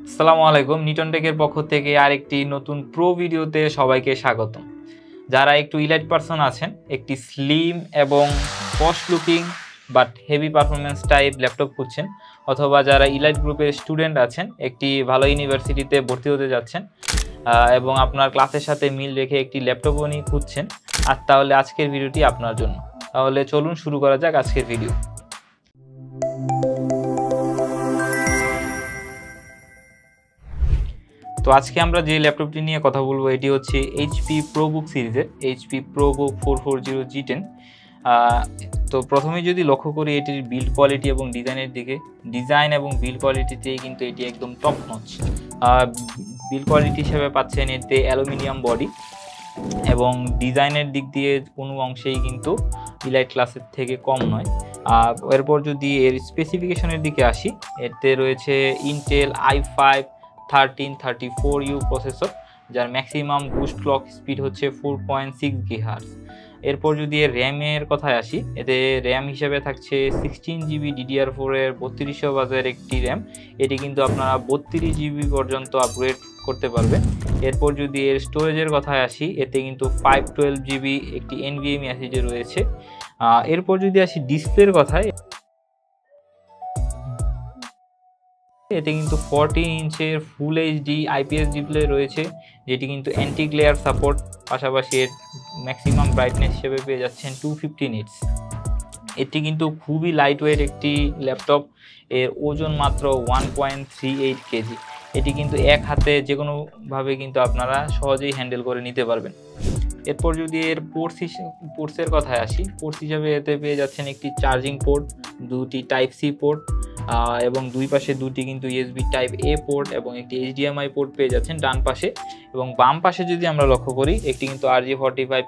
আসসালামু আলাইকুম। নিটন টেকের পক্ষ থেকে আরেকটি নতুন প্রো ভিডিওতে সবাইকে স্বাগতম। যারা একটু ইলাইট পারসন আছেন, একটি স্লিম এবং posh looking but heavy performance type laptop খুঁজছেন, অথবা যারা ইলাইট গ্রুপের স্টুডেন্ট আছেন, একটি ভালো ইউনিভার্সিটিতে ভর্তি হতে যাচ্ছেন এবং আপনার ক্লাসের সাথে মিল রেখে একটি ল্যাপটপও নিয়ে খুঁজছেন, আর তাহলে আজকের ভিডিওটি আপনার জন্য। তাহলে চলুন শুরু করা যাক আজকের ভিডিও। তো আজকে আমরা যে ল্যাপটপটি নিয়ে কথা বলবো এটি হচ্ছে এইচপি প্রোবুক সিরিজের এইচপি প্রোবুক 440 G10। তো প্রথমে যদি লক্ষ্য করি এটির বিল্ড কোয়ালিটি এবং ডিজাইনের দিকে, ডিজাইন এবং বিল্ড কোয়ালিটিতেই কিন্তু এটি একদম টপ নচ। বিল্ড কোয়ালিটি হিসেবে পাচ্ছেন এতে অ্যালুমিনিয়াম বডি এবং ডিজাইনের দিক দিয়ে কোনো অংশেই কিন্তু ইলাইট ক্লাসের থেকে কম নয়। এরপর যদি এর স্পেসিফিকেশনের দিকে আসি, এতে রয়েছে ইন্টেল i5-1334U প্রসেসর, যার ম্যাক্সিমাম বুস্ট ক্লক স্পিড হচ্ছে 4.6 GHz। এরপর যদি এর র্যামের কথায় আসি, এতে র্যাম হিসেবে থাকছে 16GB DDR4 এর 3200 বাজের একটি র্যাম। এটি কিন্তু আপনারা 32GB পর্যন্ত আপগ্রেড করতে পারবেন। এরপর যদি এর স্টোরেজের কথায় আসি, এতে কিন্তু 512GB একটি NVMe SSD রয়েছে। এরপর যদি আসি ডিসপ্লের কথায়, এতে কিন্তু 14 ইঞ্চের ফুল এইচডি IPS ডিসপ্লে রয়েছে, যেটি কিন্তু অ্যান্টি গ্লেয়ার সাপোর্ট, পাশাপাশি এর ম্যাক্সিমাম ব্রাইটনেস হিসেবে পেয়ে যাচ্ছেন 250 নিটস। এটি কিন্তু খুবই লাইট ওয়েট একটি ল্যাপটপ। এর ওজন মাত্র 1.38 কেজি। এটি কিন্তু এক হাতে যে কোনোভাবে কিন্তু আপনারা সহজেই হ্যান্ডেল করে নিতে পারবেন। এরপর যদি এর পোর্টসের কথায় আসি, পোর্টস হিসাবে এতে পেয়ে যাচ্ছেন একটি চার্জিং পোর্ট, দুটি টাইপ সি পোর্ট এবং দুই পাশে দুটি কিন্তু USB টাইপ A পোর্ট এবং একটি HDMI পোর্ট পেয়ে যাচ্ছেন ডান পাশে। এবং বাম পাশে যদি আমরা লক্ষ্য করি, একটি কিন্তু RJ45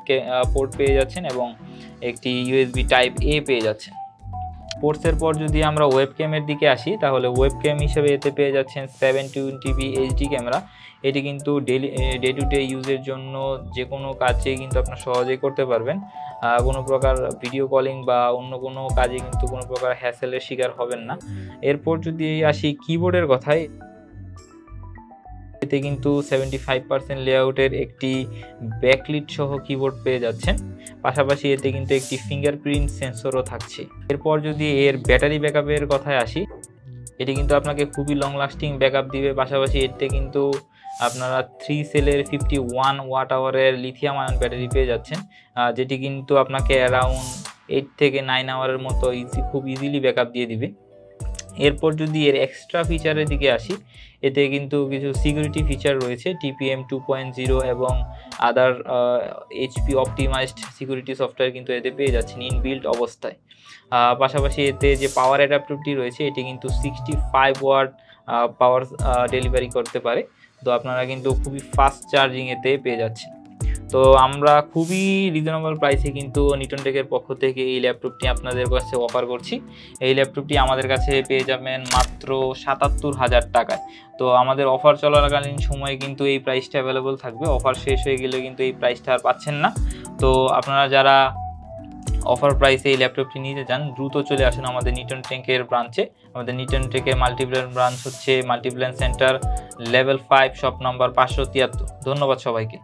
পোর্ট পেয়ে যাচ্ছেন এবং একটি USB টাইপ A পেয়ে যাচ্ছেন। পোর্টসের পর যদি আমরা ওয়েবক্যামের দিকে আসি, তাহলে ওয়েবক্যাম হিসেবে এতে পেয়ে যাচ্ছেন 720p HD ক্যামেরা। এটি কিন্তু ডে টু ডে ইউজের জন্য যে কোনো কাজে কিন্তু আপনার সহজেই করতে পারবেন। কোনো প্রকার ভিডিও কলিং বা অন্য কোনো কাজে কিন্তু কোনো প্রকার হ্যাসেলের শিকার হবেন না। এরপর যদি আসি কিবোর্ডের কথায়, এতে কিন্তু 75% লেআউটের একটি ব্যাকলিট সহ কিবোর্ড পেয়ে যাচ্ছেন। পাশাপাশি এতে কিন্তু একটি ফিঙ্গারপ্রিন্ট সেন্সরও থাকছে। এরপর যদি এর ব্যাটারি ব্যাকআপের কথায় আসি, এটি কিন্তু আপনাকে খুবই লং লাস্টিং ব্যাকআপ দিবে। পাশাপাশি এতে কিন্তু আপনারা 3 সেলের 51 ওয়াট আওয়ারের লিথিয়াম আয়ন ব্যাটারি পেয়ে যাচ্ছেন, যেটি কিন্তু আপনাকে অ্যারাউন্ড 8 থেকে 9 আওয়ারের মতো খুব ইজিলি ব্যাকআপ দিয়ে দিবে। এরপর যদি এর এক্সট্রা ফিচারের দিকে আসি, এতে কিন্তু কিছু সিকিউরিটি ফিচার রয়েছে, TPM 2.0 এবং আদার HP অপটিমাইজড সিকিউরিটি সফটওয়্যার কিন্তু এতে পেয়ে যাচ্ছেন ইনবিল্ট অবস্থায়। পাশাপাশি এতে যে পাওয়ার অ্যাডাপ্টারটি রয়েছে, এটি কিন্তু 65 ওয়াট পাওয়ার ডেলিভারি করতে পারে। তো আপনারা কিন্তু খুবই ফাস্ট চার্জিং এতে পেয়ে যাচ্ছেন। তো আমরা খুবই রিজনেবল প্রাইসে কিন্তু নিটন টেকের পক্ষ থেকে এই ল্যাপটপটি আপনাদের কাছে অফার করছি। এই ল্যাপটপটি আমাদের কাছে পেয়ে যাবেন মাত্র 77,000 টাকায়। তো আমাদের অফার চলাকালীন সময়ে কিন্তু এই প্রাইসটা অ্যাভেলেবল থাকবে। অফার শেষ হয়ে গেলে কিন্তু এই প্রাইসটা আর পাচ্ছেন না। তো আপনারা যারা অফার প্রাইসে এই ল্যাপটপটি নিতে চান, দ্রুত চলে আসুন আমাদের নিটন টেকের ব্রাঞ্চে। আমাদের নিটন টেকের মাল্টিপ্ল্যান ব্রাঞ্চ হচ্ছে Multiplan centre level 5 shop number 573। ধন্যবাদ সবাইকে।